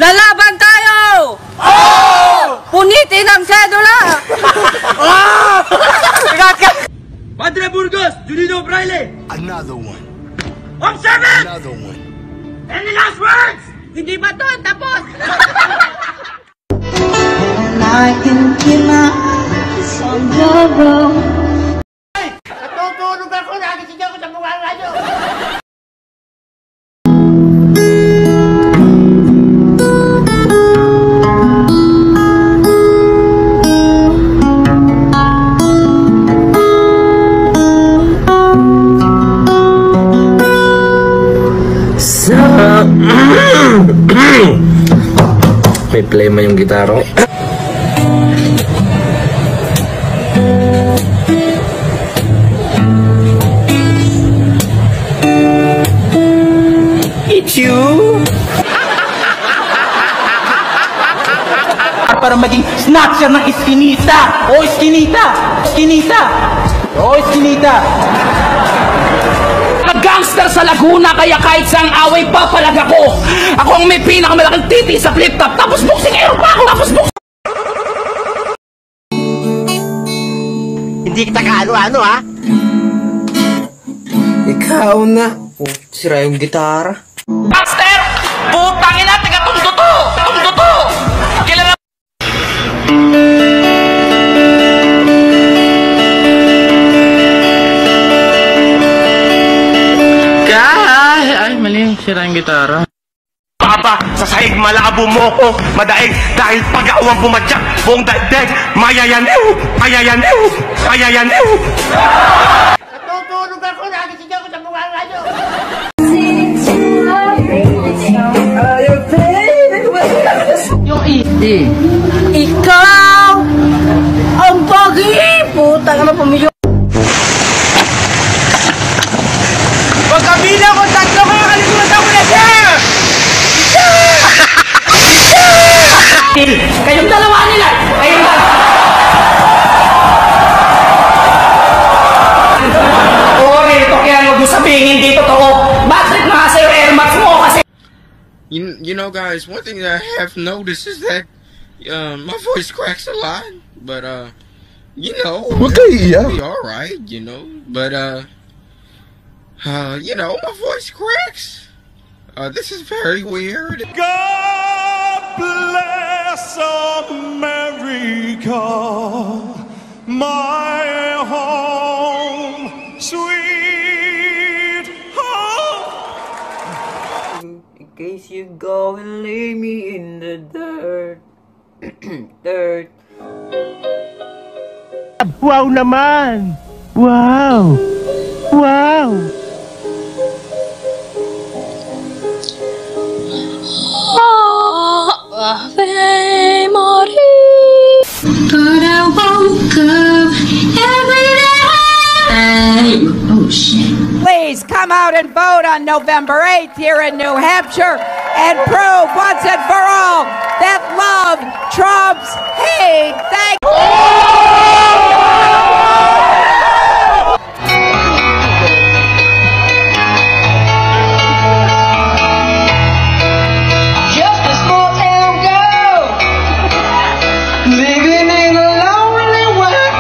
Lalaban tayo! Oh! Punitin ang sedula! Padre Burgos, Junino Braille! Another one. Observe! Another one. Any last words? Hindi ba to? Tapos! And I can keep my eyes on the road. Natutulog ako, nagising ako sa mukha nga nyo! May play man yung gitaro. It's you. Para maging snatcher ng iskinita! O iskinita! Iskinita! O iskinita! Gangster sa Laguna, kaya kahit saang away papalag ako. Ako ang may pinakamalaking titi sa flip-top, tapos boksingero pa ako, tapos Hindi kita kaano-ano, ha? Ikaw na. Oh, sira yung gitara. Gangster! Putang ina, taga Tondo to! Tondo to! Kilala Ay, mali. Sira yung gitara. Papa, sa sahig malabo mo ko madaig dahil pag-awang bumadyak buong daigdig mayayaniw! Mayayaniw! Mayayaniw! Natutulog ako, nagising ako sa mukha nga nyo! Yung ikaw! Ang pagi! Putang na pumilyo! Pagkabilang ko, tatlo kayo, kalimutan ko na siya! kayong dalawa nila! Kayong dalawa! Ore, ito kaya huwag mo sabihin hindi totoo. Bakit nga sa'yo airmax mo kasi? You know, guys, one thing that I have noticed is that my voice cracks a lot, but you know, Okay, yeah. be all right, you know, but you know, my voice cracks. This is very weird. God bless America, my home, sweet home. In case you go and lay me in the dirt. Dirt. Wow naman! Wow! Wow! Ave Maria. But I woke up every day. Oh shit. Please come out and vote on November 8th here in New Hampshire and prove once and for all that love trumps hate. Thank you. Just a small town girl living in a lonely world.